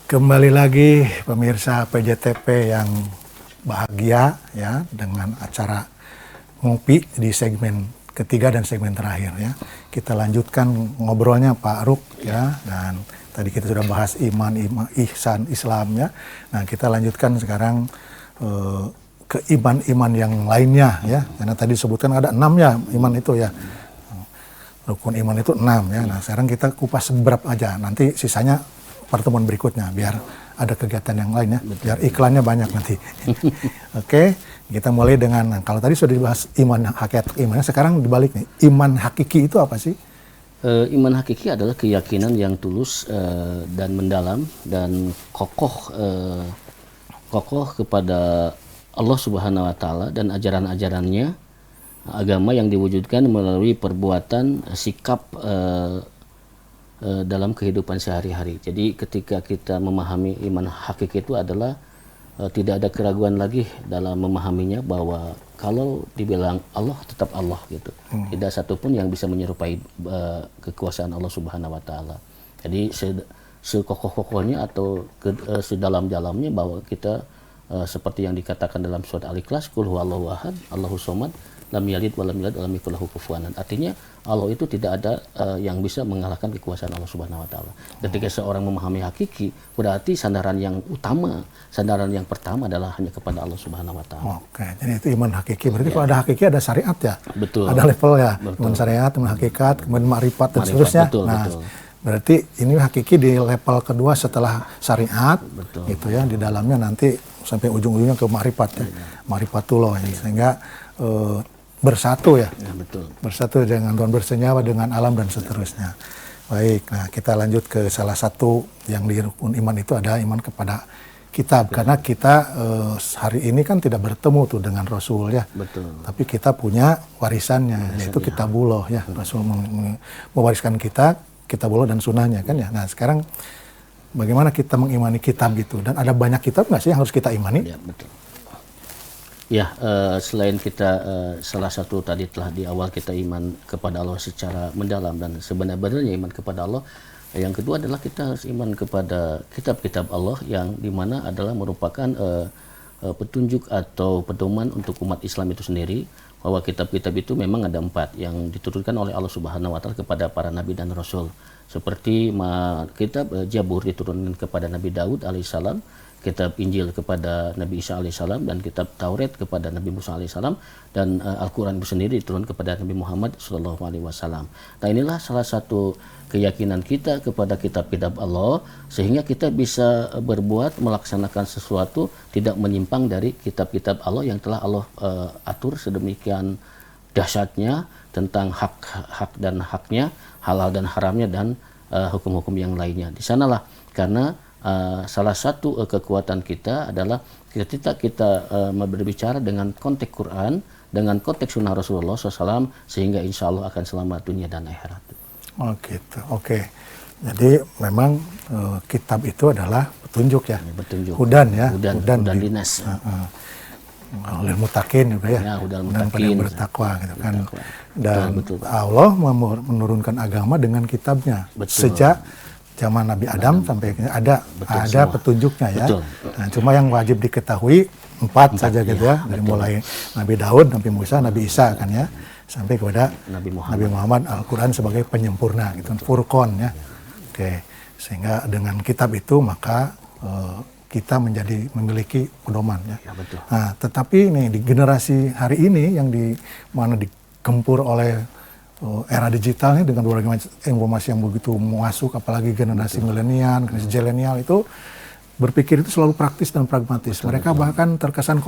Kembali lagi pemirsa PJTP yang bahagia ya dengan acara ngopi di segmen ketiga dan segmen terakhir ya. Kita lanjutkan ngobrolnya Pak Ruk ya, dan tadi kita sudah bahas iman, ihsan, Islam ya. Nah, kita lanjutkan sekarang ke iman-iman yang lainnya ya. Karena tadi disebutkan ada 6 ya iman itu ya. Rukun iman itu 6 ya. Nah, sekarang kita kupas seberapa aja. Nanti sisanya pertemuan berikutnya biar ada kegiatan yang lain ya, biar iklannya banyak nanti. Oke, kita mulai dengan kalau tadi sudah dibahas iman hakikat imannya, sekarang dibalik nih, iman hakiki itu apa sih? Iman hakiki adalah keyakinan yang tulus dan mendalam dan kokoh kepada Allah Subhanahu wa taala dan ajaran-ajarannya, agama yang diwujudkan melalui perbuatan, sikap dalam kehidupan sehari-hari. Jadi ketika kita memahami iman hakiki itu adalah tidak ada keraguan lagi dalam memahaminya bahwa kalau dibilang Allah tetap Allah gitu. Tidak satupun yang bisa menyerupai kekuasaan Allah Subhanahu wa taala. Jadi sekokoh-kokohnya atau sedalam-dalamnya bahwa kita seperti yang dikatakan dalam surat Al-Ikhlas, qul huwallahu ahad, Allahus somad, lam yalid wa lam yulad wa lam yakul lahu kufuwan ahad. Artinya Allah itu tidak ada yang bisa mengalahkan kekuasaan Allah Subhanahu wa taala. Ketika seorang memahami hakiki, berarti sandaran yang utama, sandaran yang pertama adalah hanya kepada Allah Subhanahu wa taala. Oke, jadi itu iman hakiki. Berarti kalau ada hakiki ada syariat ya. Betul. Ada level ya. Betul. Iman syariat, iman hakikat, kemudian ma'rifat dan seterusnya. Betul, nah, betul. Berarti ini hakiki di level kedua setelah syariat. Betul. Gitu ya, di dalamnya nanti sampai ujung-ujungnya ke ma'rifat ya. Ma'rifatullah ya. Sehingga bersatu ya, betul. Bersatu dengan Tuhan, bersenyawa dengan alam dan seterusnya. Baik, nah kita lanjut ke salah satu yang di rukun iman itu ada iman kepada kitab. Karena kita hari ini kan tidak bertemu tuh dengan Rasul ya. Betul. Tapi kita punya warisannya, yaitu kitabullah ya. Rasul mewariskan kita, kitabullah dan sunnahnya kan ya. Nah sekarang bagaimana kita mengimani kitab gitu, dan ada banyak kitab nggak sih yang harus kita imani? Ya, betul. Ya, selain kita salah satu tadi telah di awal kita iman kepada Allah secara mendalam dan sebenar-benarnya iman kepada Allah. Yang kedua adalah kita harus iman kepada kitab-kitab Allah yang dimana adalah merupakan petunjuk atau pedoman untuk umat Islam itu sendiri. Bahwa kitab-kitab itu memang ada 4 yang diturunkan oleh Allah Subhanahu wa taala kepada para nabi dan rasul. Seperti kitab Jabur diturunkan kepada Nabi Daud alaihissalam, kitab Injil kepada Nabi Isa alaihissalam, dan kitab Taurat kepada Nabi Musa alaihissalam, dan Al-Quran itu sendiri diturunkan kepada Nabi Muhammad sallallahu alaihi wasallam. Nah, inilah salah satu keyakinan kita kepada kitab-kitab Allah, sehingga kita bisa berbuat, melaksanakan sesuatu tidak menyimpang dari kitab-kitab Allah yang telah Allah atur sedemikian dahsyatnya tentang hak dan haknya, halal dan haramnya, dan hukum-hukum yang lainnya. Di sanalah karena salah satu kekuatan kita adalah ketika kita berbicara dengan konteks Quran, dengan konteks sunnah Rasulullah SAW, sehingga insya Allah akan selamat dunia dan akhirat. Oh gitu, oke. Jadi memang kitab itu adalah petunjuk ya, petunjuk. Hudan ya, hudan dinas. Oleh mutakin juga ya, hudan paling bertakwa gitu kan. Dan betul. Allah menurunkan agama dengan kitabnya. Betul. Sejak zaman Nabi Adam sampai ada semua petunjuknya ya. Betul. Nah, cuma yang wajib diketahui 4 saja gitu ya. Dari mulai Nabi Daud, Nabi Musa, Nabi Isa kan ya, sampai kepada Nabi Muhammad, Al-Quran sebagai penyempurna gitu, Furqan ya. Oke, sehingga dengan kitab itu maka kita memiliki pedoman ya. Ya, betul. Nah, tetapi nih di generasi hari ini yang mana digempur oleh era digital ini dengan berbagai macam informasi yang begitu masuk, apalagi generasi milenial, generasi zilenial itu berpikir itu selalu praktis dan pragmatis. Mereka bahkan terkesan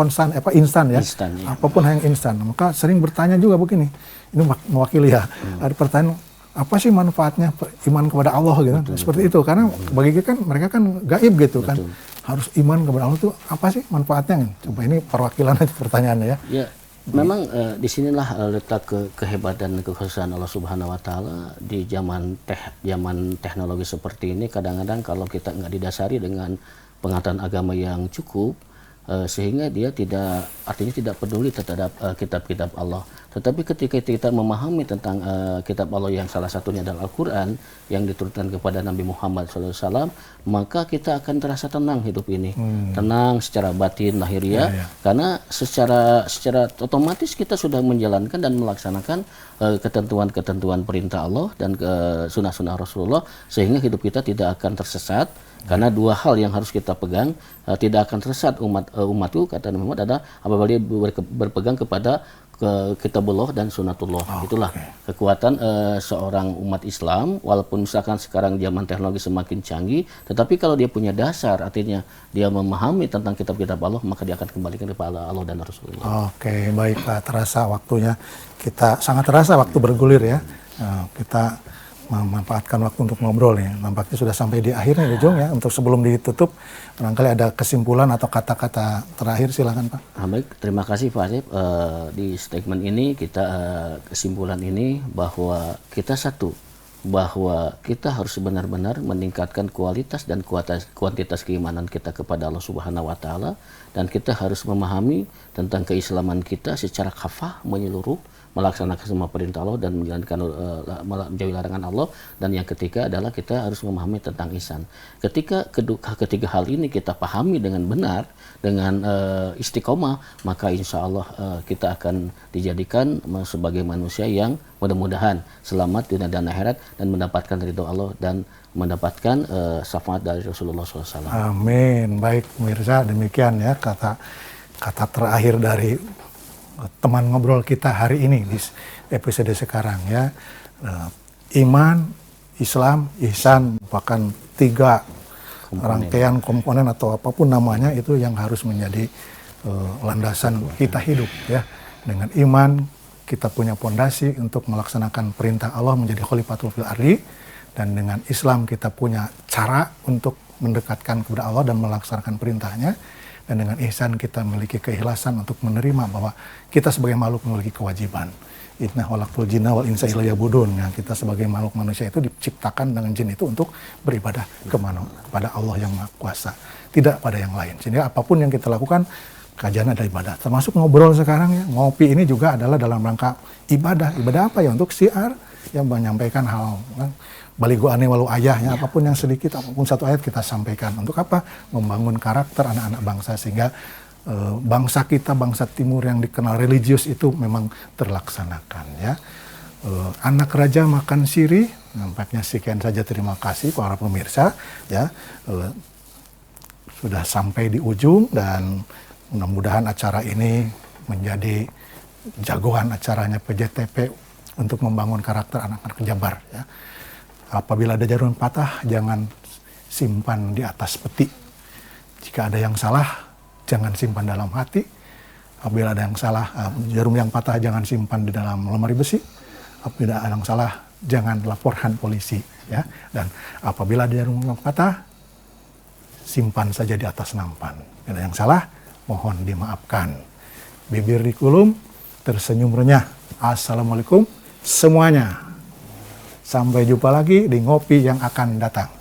instan ya. Apapun yang instan. Maka sering bertanya juga begini. Ini mewakili ya. Ada pertanyaan, apa sih manfaatnya iman kepada Allah gitu. Seperti itu, karena bagi mereka kan gaib gitu kan. Harus iman kepada Allah itu apa sih manfaatnya? Coba ini perwakilan aja pertanyaannya ya. Ya. Memang disinilah letak kehebatan dan kekhususan Allah Subhanahu wa taala di zaman teknologi seperti ini. Kadang-kadang kalau kita nggak didasari dengan pengetahuan agama yang cukup, sehingga dia artinya tidak peduli terhadap kitab-kitab Allah. Tetapi ketika kita memahami tentang kitab Allah yang salah satunya adalah Al-Quran yang diturunkan kepada Nabi Muhammad SAW, maka kita akan terasa tenang hidup ini, tenang secara batin lahiriah, karena secara otomatis kita sudah menjalankan dan melaksanakan ketentuan-ketentuan perintah Allah dan sunnah-sunnah Rasulullah, sehingga hidup kita tidak akan tersesat. Karena dua hal yang harus kita pegang, tidak akan tersesat umatku, kata Nabi Muhammad, adalah apabila dia berpegang kepada kitabullah dan sunnatullah. Itulah kekuatan seorang umat Islam, walaupun misalkan sekarang zaman teknologi semakin canggih, tetapi kalau dia punya dasar, artinya dia memahami tentang kitab-kitab Allah, maka dia akan kembalikan kepada Allah dan Rasulullah. Oke, baik Pak, terasa waktunya. Sangat terasa waktu bergulir ya. Kita memanfaatkan waktu untuk ngobrol ya. Nampaknya sudah sampai di akhirnya ya Jong ya. Untuk sebelum ditutup, barangkali ada kesimpulan atau kata-kata terakhir, silakan Pak. Baik, terima kasih Pak Asep. Di statement ini kita kesimpulan ini bahwa kita satu, bahwa kita harus benar-benar meningkatkan kualitas dan kuantitas keimanan kita kepada Allah Subhanahu wa taala, dan kita harus memahami tentang keislaman kita secara kafah, menyeluruh, melaksanakan semua perintah Allah dan menjalankan menjauhi larangan Allah. Dan yang ketiga adalah kita harus memahami tentang ihsan. Ketika ketiga hal ini kita pahami dengan benar, dengan istiqomah, maka insya Allah kita akan dijadikan sebagai manusia yang mudah-mudahan selamat dunia dan akhirat, dan mendapatkan ridho Allah dan mendapatkan syafaat dari Rasulullah SAW. Amin. Baik pemirsa, demikian ya kata terakhir dari teman ngobrol kita hari ini di episode sekarang ya. Iman, Islam, ihsan merupakan 3 rangkaian komponen atau apapun namanya itu yang harus menjadi landasan kita hidup ya. Dengan iman kita punya pondasi untuk melaksanakan perintah Allah menjadi khalifatul fil ardi, dan dengan Islam kita punya cara untuk mendekatkan kepada Allah dan melaksanakan perintahnya. Dan dengan ihsan kita memiliki keikhlasan untuk menerima bahwa kita sebagai makhluk memiliki kewajiban. Inna khalaqtul jinna wal insa illa liya'budun. Kita sebagai makhluk manusia itu diciptakan dengan jin itu untuk beribadah kepada Allah yang Maha Kuasa, tidak pada yang lain. Sehingga apapun yang kita lakukan, kajian adalah ibadah. Termasuk ngobrol sekarang ya, ngopi ini juga adalah dalam rangka ibadah. Ibadah apa ya? Untuk syiar yang menyampaikan hal baligo ane walau ayahnya, apapun yang sedikit, apapun satu ayat kita sampaikan. Untuk apa? Membangun karakter anak-anak bangsa, sehingga bangsa kita, bangsa timur yang dikenal religius itu memang terlaksanakan ya. Anak raja makan sirih. Nampaknya sekian saja, terima kasih para pemirsa ya. Sudah sampai di ujung, dan mudah-mudahan acara ini menjadi jagoan acaranya PJTP untuk membangun karakter anak-anak Jabar ya. Apabila ada jarum patah, jangan simpan di atas peti. Jika ada yang salah, jangan simpan dalam hati. Apabila ada yang salah, jarum yang patah jangan simpan di dalam lemari besi. Apabila ada yang salah, jangan laporkan polisi ya. Dan apabila ada jarum yang patah, simpan saja di atas nampan. Bila yang salah, mohon dimaafkan. Bibir dikulum, tersenyum renyah. Assalamualaikum semuanya. Sampai jumpa lagi di ngopi yang akan datang.